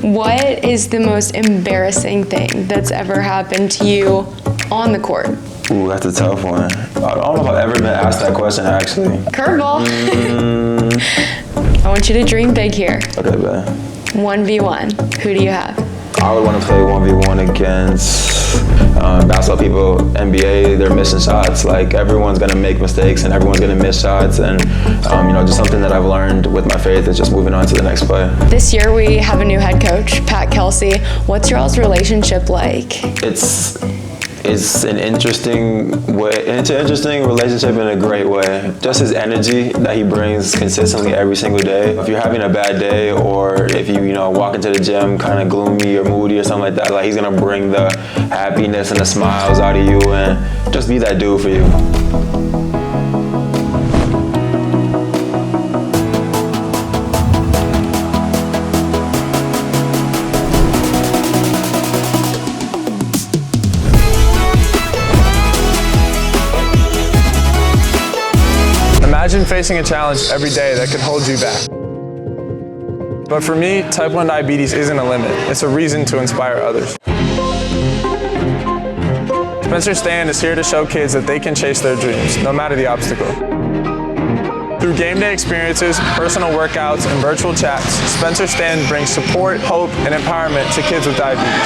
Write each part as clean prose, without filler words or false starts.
What is the most embarrassing thing that's ever happened to you on the court? Ooh, that's a tough one. I don't know if I've ever been asked that question, actually. Curveball. I want you to dream big here. Okay, man. 1v1. Who do you have? I would want to play 1v1 against basketball people, NBA. They're missing shots. Like, everyone's going to make mistakes and everyone's going to miss shots. And, just something that I've learned with my faith is just moving on to the next play. This year we have a new head coach, Pat Kelsey. What's your all's relationship like? It's an interesting way. It's an interesting relationship in a great way. Just his energy that he brings consistently every single day. If you're having a bad day, or if you walk into the gym kind of gloomy or moody or something like that, like, he's gonna bring the happiness and the smiles out of you and just be that dude for you. Imagine facing a challenge every day that could hold you back. But for me, type 1 diabetes isn't a limit. It's a reason to inspire others. Spencer Stand is here to show kids that they can chase their dreams, no matter the obstacle. Through game day experiences, personal workouts, and virtual chats, Spencer Stand brings support, hope, and empowerment to kids with diabetes.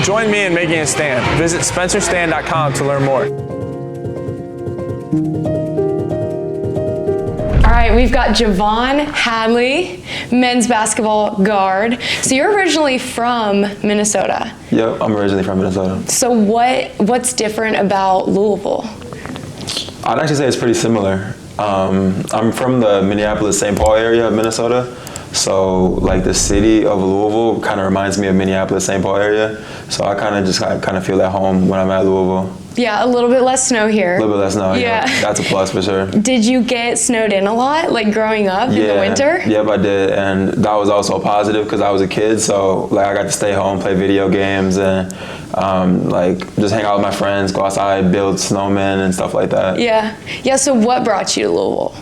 Join me in making a stand. Visit spencerstand.com to learn more. All right, we've got J'vonne Hadley, men's basketball guard. So you're originally from Minnesota. Yep, I'm originally from Minnesota. So what's different about Louisville? I'd actually say it's pretty similar. I'm from the Minneapolis-St. Paul area of Minnesota. So, like, the city of Louisville kind of reminds me of Minneapolis-St. Paul area. So I kind of feel at home when I'm at Louisville. Yeah, a little bit less snow here. A little bit less snow, yeah. That's a plus for sure. Did you get snowed in a lot, like growing up in the winter? Yep, I did, and that was also positive because I was a kid, so like I got to stay home, play video games, and just hang out with my friends, go outside, build snowmen and stuff like that. Yeah. So what brought you to Louisville?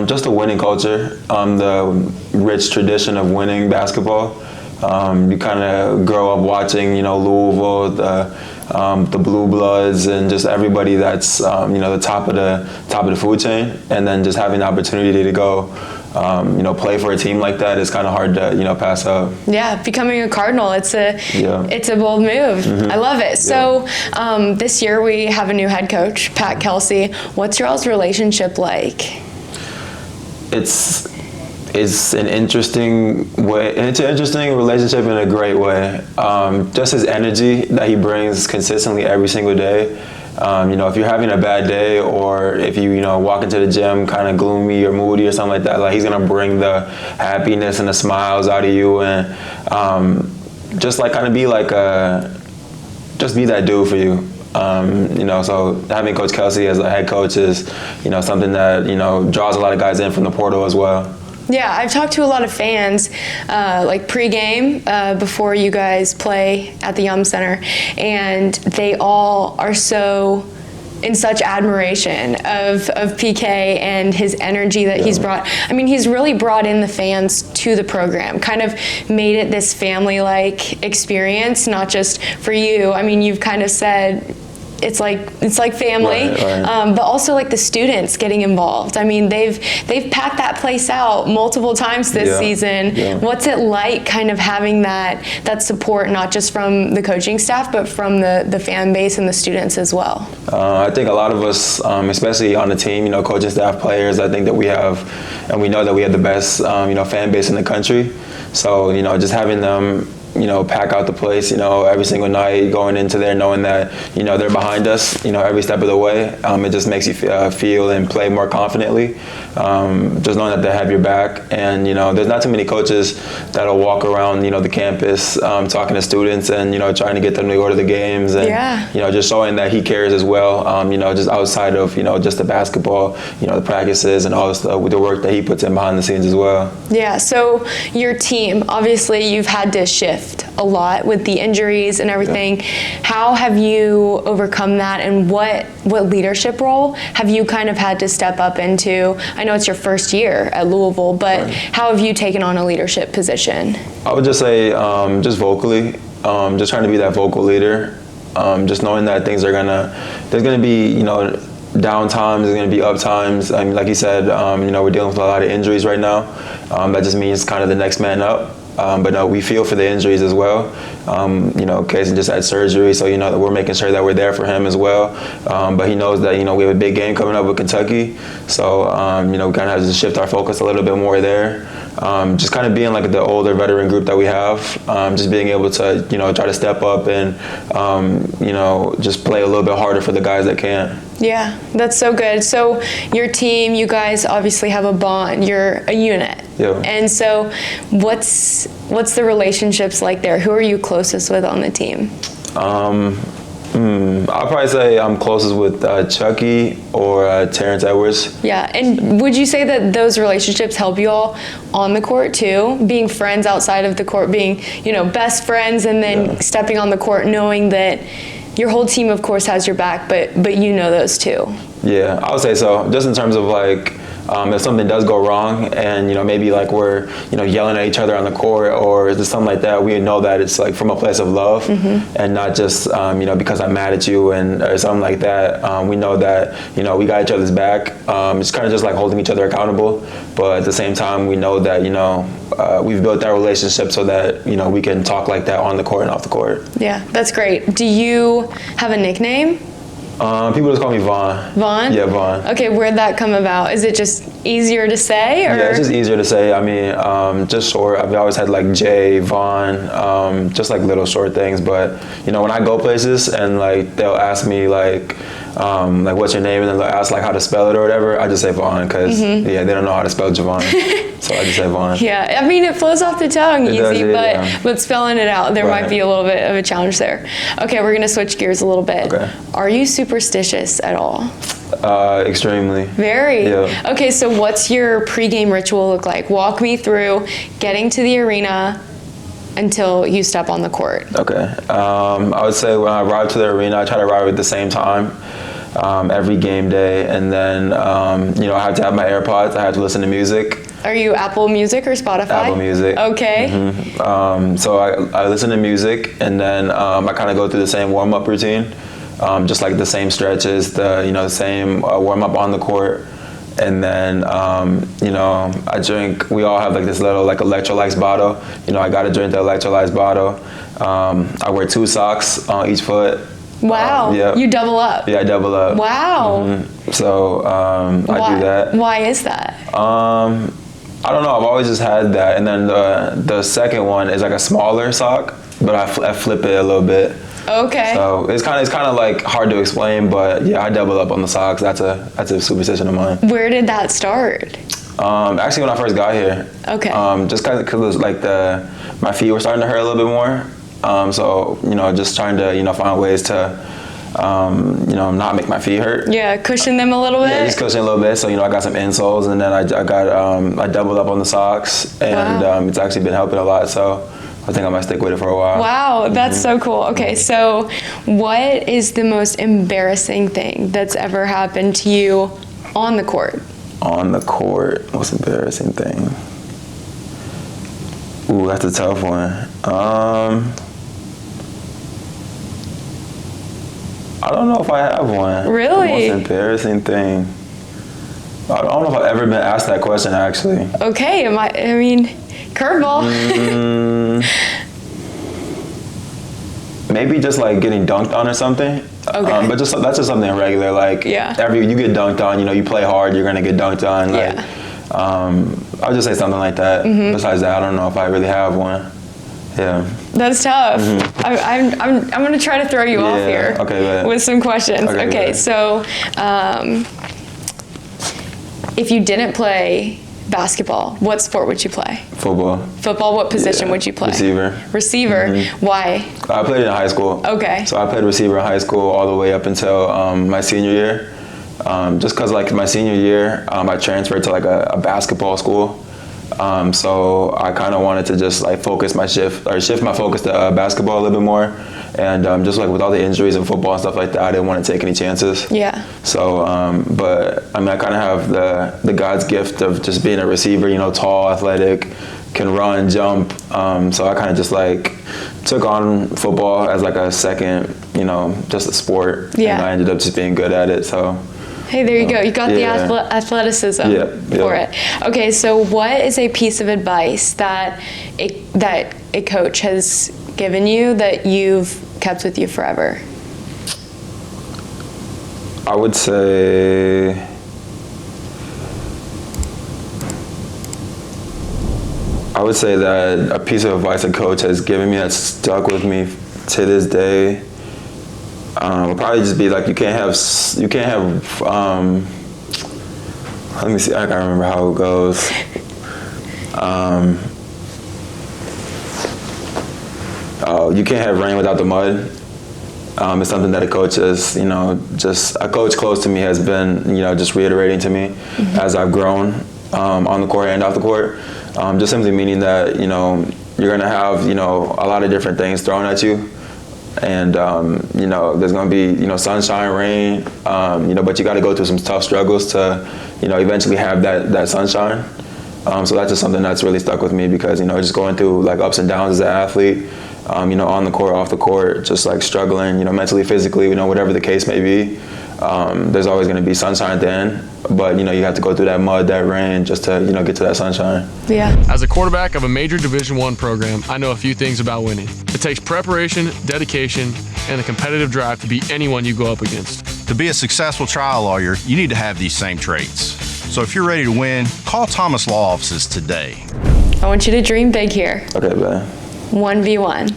Just the winning culture, the rich tradition of winning basketball. You kind of grow up watching, Louisville, the Blue Bloods, and just everybody that's the top of the food chain, and then just having the opportunity to go play for a team like that is kind of hard to pass up. Yeah, becoming a Cardinal, it's a bold move. Mm-hmm. I love it. So this year we have a new head coach, Pat Kelsey. What's your all's relationship like? It's an interesting way. It's an interesting relationship in a great way. Just his energy that he brings consistently every single day. If you're having a bad day, or if you walk into the gym kind of gloomy or moody or something like that, like, he's gonna bring the happiness and the smiles out of you, and just like kind of be like just be that dude for you. So having Coach Kelsey as a head coach is something that draws a lot of guys in from the portal as well. Yeah, I've talked to a lot of fans, like pregame, before you guys play at the Yum Center, and they all are in such admiration of PK and his energy that he's brought. I mean, he's really brought in the fans to the program, kind of made it this family-like experience, not just for you. I mean, you've kind of said it's like family, right. But also like the students getting involved. I mean, they've packed that place out multiple times this season. Yeah. What's it like kind of having that support, not just from the coaching staff, but from the fan base and the students as well? I think a lot of us, especially on the team, coaching staff, players, I think that we have, and we know that we have the best, fan base in the country. So, just having them pack out the place, every single night, going into there knowing that, they're behind us, every step of the way. It just makes you feel and play more confidently. Just knowing that they have your back. And, there's not too many coaches that'll walk around, the campus, talking to students and, trying to get them to go to the games and, just showing that he cares as well, just outside of, just the basketball, the practices and all the work that he puts in behind the scenes as well. Yeah, so your team, obviously you've had to shift shift a lot with the injuries and everything. How have you overcome that, and what leadership role have you kind of had to step up into? I know it's your first year at Louisville, but how have you taken on a leadership position? I would just say just vocally, just trying to be that vocal leader, just knowing that there's gonna be, down times, there's going to be up times. I mean, like you said, we're dealing with a lot of injuries right now. That just means kind of the next man up. But no, we feel for the injuries as well. Kaysen just had surgery, so that we're making sure that we're there for him as well. But he knows that we have a big game coming up with Kentucky, so we kind of have to shift our focus a little bit more there. Just kind of being like the older veteran group that we have, just being able to try to step up and just play a little bit harder for the guys that can't. Yeah, that's so good. So your team, you guys obviously have a bond. You're a unit. Yeah. And so what's the relationships like there? Who are you closest with on the team? I'll probably say I'm closest with Chucky or Terrence Edwards. Yeah, and would you say that those relationships help you all on the court too? Being friends outside of the court, being, best friends, and then stepping on the court knowing that your whole team, of course, has your back, but those too. Yeah, I would say so. Just in terms of if something does go wrong and maybe we're yelling at each other on the court or just something like that, we know that it's from a place of love and not just because I'm mad at you or something like that. We know that we got each other's back. It's kind of just holding each other accountable, but at the same time we know that we've built that relationship so that we can talk like that on the court and off the court. Yeah, that's great. Do you have a nickname? People just call me Vaughn. Vaughn? Yeah, Vaughn. Okay, where'd that come about? Is it just easier to say? Or? Yeah, it's just easier to say. I mean, just short. I've always had Jay, Vaughn, just little short things. But, when I go places and they'll ask me what's your name, and then they'll ask how to spell it or whatever, I just say Vaughn because, they don't know how to spell J'vonne. So I just say Vaughn. Yeah, I mean, it flows off the tongue easy, does, but spelling it out, there might be a little bit of a challenge there. Okay, we're going to switch gears a little bit. Okay. Are you superstitious at all? Extremely. Very? Yeah. Okay, so what's your pregame ritual look like? Walk me through getting to the arena until you step on the court. Okay. I would say when I arrive to the arena, I try to arrive at the same time. Every game day, and then I have to have my AirPods. I have to listen to music. Are you Apple Music or Spotify? Apple Music. Okay. So I listen to music, and then I kind of go through the same warm-up routine, just the same stretches, the same warm-up on the court, and then I drink. We all have this little electrolytes bottle. I got to drink the electrolytes bottle. I wear 2 socks on each foot. Wow. Yeah. You double up. Yeah, I double up. Wow. So I do that. Why is that? I don't know. I've always just had that. And then the second one is a smaller sock, but I flip it a little bit. Okay. So it's kind of hard to explain, but yeah, I double up on the socks. That's a superstition of mine. Where did that start? Actually, when I first got here. Okay. Just because it was my feet were starting to hurt a little bit more. So just trying to find ways to not make my feet hurt. Yeah, cushion them a little bit. Yeah, just cushion a little bit. So I got some insoles, and then I doubled up on the socks, and it's actually been helping a lot. So I think I might stick with it for a while. Wow, that's so cool. Okay, so what is the most embarrassing thing that's ever happened to you on the court? On the court, most embarrassing thing. Ooh, that's a tough one. I don't know if I have one. Really? The most embarrassing thing. I don't know if I've ever been asked that question, actually. Okay, curveball. Maybe just getting dunked on or something. Okay. But that's just something regular. You get dunked on, you play hard, you're gonna get dunked on. I would just say something like that. Besides that, I don't know if I really have one. Yeah. That's tough. I'm gonna try to throw you off here. Okay, with some questions. Okay, so if you didn't play basketball, what sport would you play? Football. Football, what position would you play? Receiver. Receiver. Why? I played it in high school. Okay. So I played receiver in high school all the way up until my senior year. Just because my senior year, I transferred to a basketball school. So I kind of wanted to just like shift my focus to basketball a little bit more. And just like with all the injuries in football and stuff like that, I didn't want to take any chances. Yeah. So, but I mean, I kind of have the God's gift of just being a receiver, tall, athletic, can run, jump. So I kind of just like took on football as like a second, just a sport. Yeah. And I ended up just being good at it. So. Hey, there you go. You got the Yeah. athleticism Yeah. for it. Okay, so what is a piece of advice that a coach has given you that you've kept with you forever? I would say that a piece of advice a coach has given me that's stuck with me to this day would probably just be like you can't have let me see, I can't remember how it goes. You can't have rain without the mud. It's something that a coach has, a coach close to me has been, just reiterating to me as I've grown on the court and off the court. Just simply meaning that, you're going to have, a lot of different things thrown at you. And, there's going to be, sunshine, rain, but you got to go through some tough struggles to, eventually have that sunshine. So that's just something that's really stuck with me because, just going through like ups and downs as an athlete, on the court, off the court, just like struggling, mentally, physically, whatever the case may be. There's always going to be sunshine at the end, but you have to go through that mud, that rain, just to get to that sunshine. Yeah. As a quarterback of a major Division I program, I know a few things about winning. It takes preparation, dedication, and a competitive drive to beat anyone you go up against. To be a successful trial lawyer, you need to have these same traits. So if you're ready to win, call Thomas Law Offices today. I want you to dream big here. Okay, man. 1v1.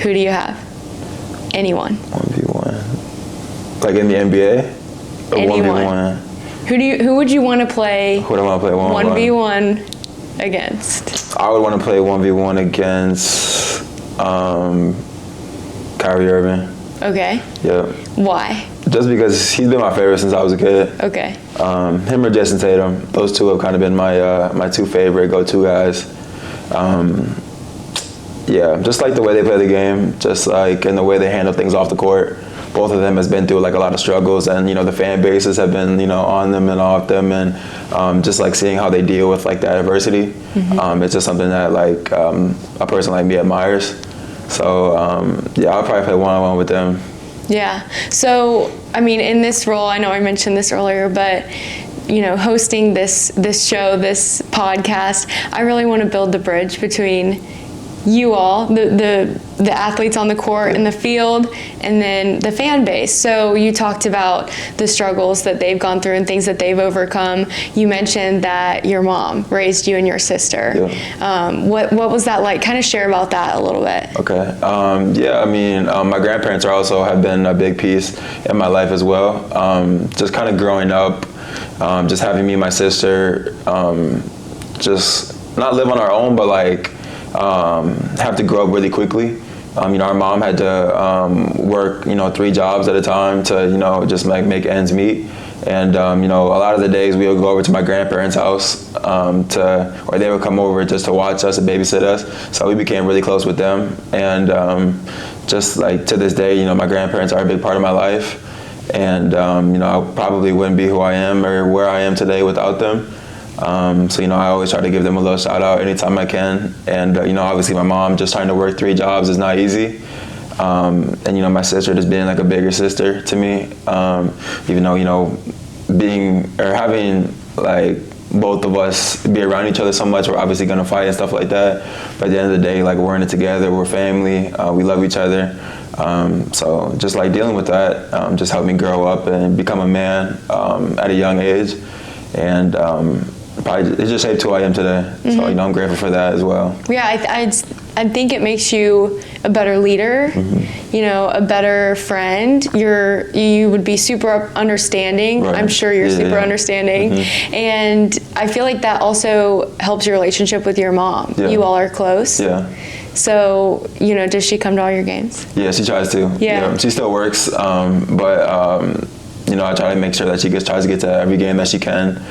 Who do you have? Anyone. 1v1. Like in the NBA? Or Anyone. 1v1? Who would you want to play? Who do I want to play 1v1 against? I would want to play 1v1 against Kyrie Irving. Okay. Yeah. Why? Just because he's been my favorite since I was a kid. Okay. Him or Jason Tatum, those two have kind of been my two favorite go-to guys. Yeah, just like the way they play the game, just like in the way they handle things off the court. Both of them has been through like a lot of struggles, and the fan bases have been on them and off them, and just like seeing how they deal with like that adversity. It's just something that like a person like me admires. So yeah, I'll probably play one-on-one with them. Yeah. So, I mean, in this role, I know I mentioned this earlier, but hosting this show, this podcast, I really want to build the bridge between you all, the athletes on the court and the field, and then the fan base. So you talked about the struggles that they've gone through and things that they've overcome. You mentioned that your mom raised you and your sister. Yeah. What was that like? Kind of share about that a little bit. Okay. Yeah, I mean, my grandparents have been a big piece in my life as well. Just kind of growing up, just having me and my sister, just not live on our own, but like have to grow up really quickly. Our mom had to work, 3 jobs at a time to, just make ends meet. And, a lot of the days we would go over to my grandparents' house or they would come over just to watch us and babysit us. So we became really close with them. And just like to this day, my grandparents are a big part of my life. And, I probably wouldn't be who I am or where I am today without them. So, I always try to give them a little shout out anytime I can. And, obviously my mom just trying to work 3 jobs is not easy. And, my sister just being like a bigger sister to me, even though, having like both of us be around each other so much, we're obviously going to fight and stuff like that. But at the end of the day, like we're in it together, we're family, we love each other. So just like dealing with that just helped me grow up and become a man at a young age. And probably it just shaped who I am today. So I'm grateful for that as well. Yeah, I think it makes you a better leader, a better friend. You would be super understanding. Right. I'm sure you're super understanding. And I feel like that also helps your relationship with your mom. Yeah. You all are close. Yeah. So, does she come to all your games? Yeah, she tries to. Yeah. She still works, but I try to make sure that she tries to get to every game that she can.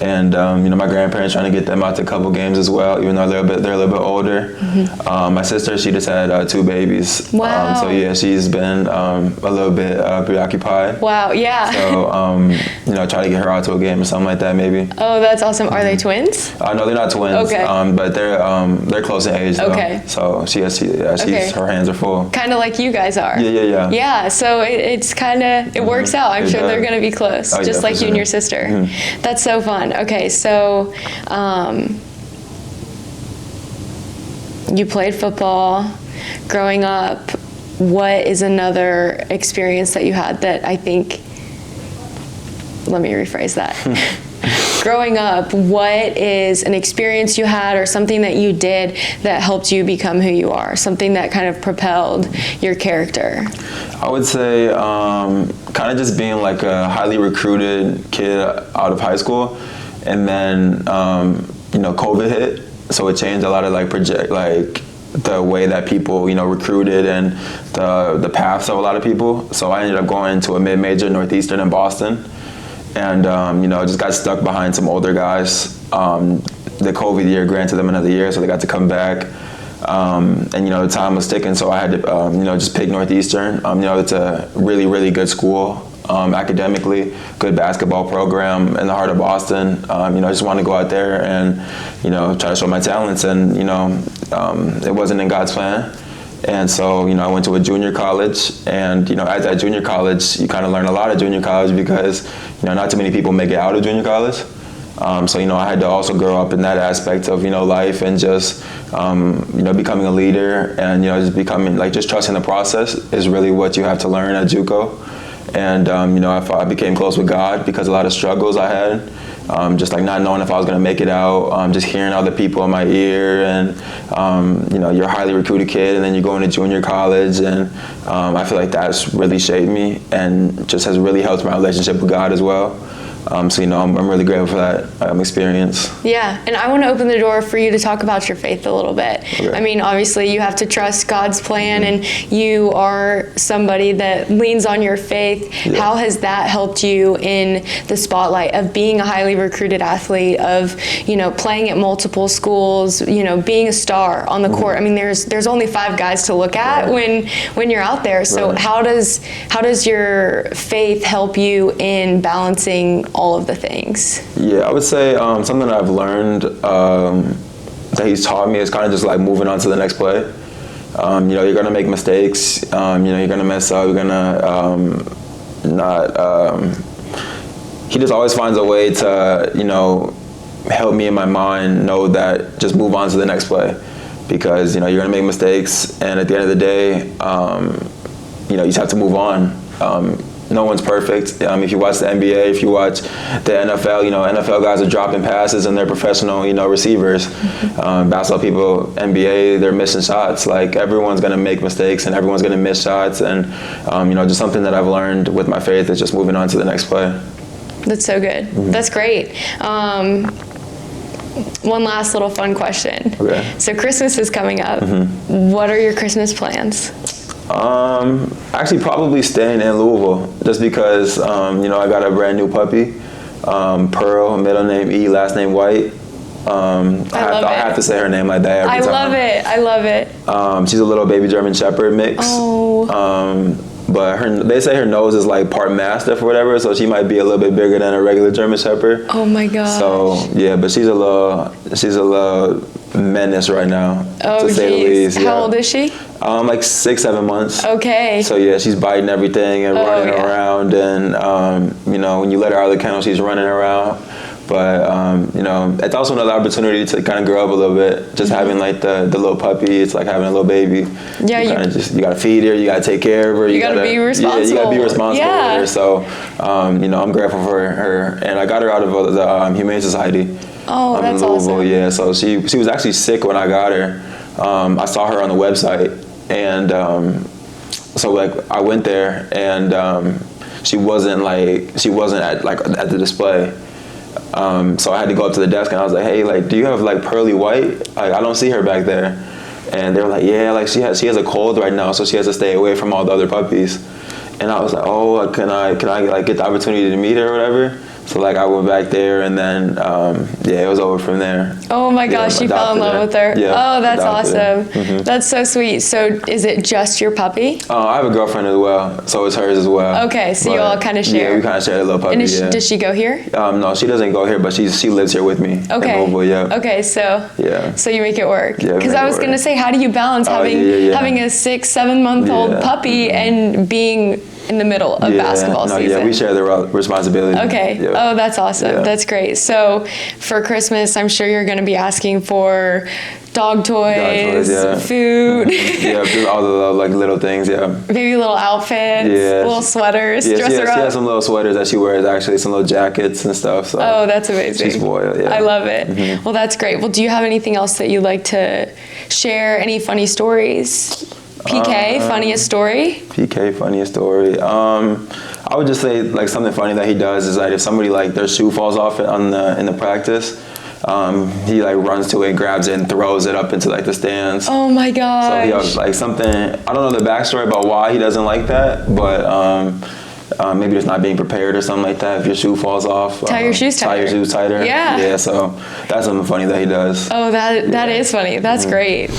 And my grandparents trying to get them out to a couple games as well, even though they're a little bit older. My sister, she just had 2 babies. Wow. So yeah, she's been a little bit preoccupied. Wow, yeah. So try to get her out to a game or something like that maybe. Oh, that's awesome. Are they twins? No, they're not twins. Okay. But they're close in age though. Okay. So her hands are full. Kind of like you guys are. Yeah. Yeah, so it's kind of, it works out. I'm sure they're going to be close, just like you and your sister. That's so fun. Okay, so you played football growing up. What is another experience that you had that I think, let me rephrase that. Growing up, what is an experience you had or something that you did that helped you become who you are? Something that kind of propelled your character? I would say kind of just being like a highly recruited kid out of high school. And then, COVID hit. So it changed a lot of the way that people, recruited and the paths of a lot of people. So I ended up going to a mid-major, Northeastern in Boston. And, just got stuck behind some older guys. The COVID year granted them another year, so they got to come back. And, the time was ticking, so I had to, just pick Northeastern. It's a really, really good school. Academically, good basketball program in the heart of Boston. I just wanted to go out there and, try to show my talents. And, it wasn't in God's plan. And so, I went to a junior college. And, at that junior college, you kind of learn a lot at junior college because, not too many people make it out of junior college. So, I had to also grow up in that aspect of, life and just, becoming a leader and, just becoming, just trusting the process is really what you have to learn at JUCO. And, I became close with God because a lot of struggles I had, just not knowing if I was going to make it out, just hearing other people in my ear and, you're a highly recruited kid and then you go into junior college and I feel like that's really shaped me and just has really helped my relationship with God as well. So, I'm really grateful for that experience. Yeah, and I want to open the door for you to talk about your faith a little bit. Okay. I mean, obviously you have to trust God's plan and you are somebody that leans on your faith. Yeah. How has that helped you in the spotlight of being a highly recruited athlete, of, playing at multiple schools, being a star on the court? I mean, there's only 5 guys to look at when you're out there. So how does your faith help you in balancing all of the things? Yeah, I would say something that I've learned that he's taught me is kind of just moving on to the next play. You're gonna make mistakes. You're gonna mess up. You're gonna he just always finds a way to help me in my mind know that just move on to the next play, because you're gonna make mistakes, and at the end of the day, you just have to move on. No one's perfect. If you watch the NBA, if you watch the NFL, NFL guys are dropping passes and they're professional, receivers. Basketball people, NBA, they're missing shots. Everyone's going to make mistakes and everyone's going to miss shots. And, just something that I've learned with my faith is just moving on to the next play. That's so good. That's great. One last little fun question. Okay. So Christmas is coming up. What are your Christmas plans? Actually probably staying in Louisville just because, I got a brand new puppy, Pearl, middle name E, last name White. I have to say her name like that every time. I love it. She's a little baby German Shepherd mix. Oh. But they say her nose is part Mastiff or whatever, so she might be a little bit bigger than a regular German Shepherd. Oh my gosh. So yeah, but she's a little menace right now, to say the least. How old is she? 6-7 months. Okay. So yeah, she's biting everything and running around, and when you let her out of the kennel, she's running around. But it's also another opportunity to kind of grow up a little bit. Just having the little puppy, it's like having a little baby. Yeah, you gotta feed her, you gotta take care of her. You gotta be responsible. Yeah, you gotta be responsible with her. So I'm grateful for her, and I got her out of the Humane Society. Oh, that's in Louisville. awesome. Yeah, so she was actually sick when I got her. I saw her on the website, and so I went there, and she wasn't at the display. So I had to go up to the desk and I was like, hey, do you have Pearly White? I don't see her back there. And they were like, yeah, she has a cold right now, so she has to stay away from all the other puppies. And I was like, oh, can I get the opportunity to meet her or whatever? So like I went back there, and then it was over from there. Oh my gosh, you fell in love with her. Yeah, oh, that's awesome. Mm-hmm. That's so sweet. So is it just your puppy? I have a girlfrine as well, so it's hers as well. Okay, so you all kind of share. Yeah, we kind of share a little puppy. And does she go here? No, she doesn't go here, but she lives here with me. Okay. In Louisville, yeah. Okay, so you make it work. Yeah, because I was gonna say, how do you balance having a 6-7 month old puppy and being in the middle of basketball season? Yeah, we share the responsibility. Okay. Yeah. Oh, that's awesome. Yeah. That's great. So for Christmas, I'm sure you're going to be asking for dog toys, food. Yeah, just all the like little things. Yeah. Maybe little outfits, little sweaters. Yeah, dress her up. She has some little sweaters that she wears. Actually, some little jackets and stuff. So oh, that's amazing. She's spoiled. Yeah. I love it. Mm-hmm. Well, that's great. Well, do you have anything else that you'd like to share? Any funny stories? PK, funniest story? PK, funniest story. I would just say like something funny that he does is like if somebody like their shoe falls off in the practice, he like runs to it, grabs it, and throws it up into like the stands. Oh my gosh. So he has like something, I don't know the backstory about why he doesn't like that, but maybe just not being prepared or something like that. If your shoe falls off, tie your shoes tighter. Tie your shoes tighter. Yeah. Yeah, so that's something funny that he does. Oh, that is funny. That's great.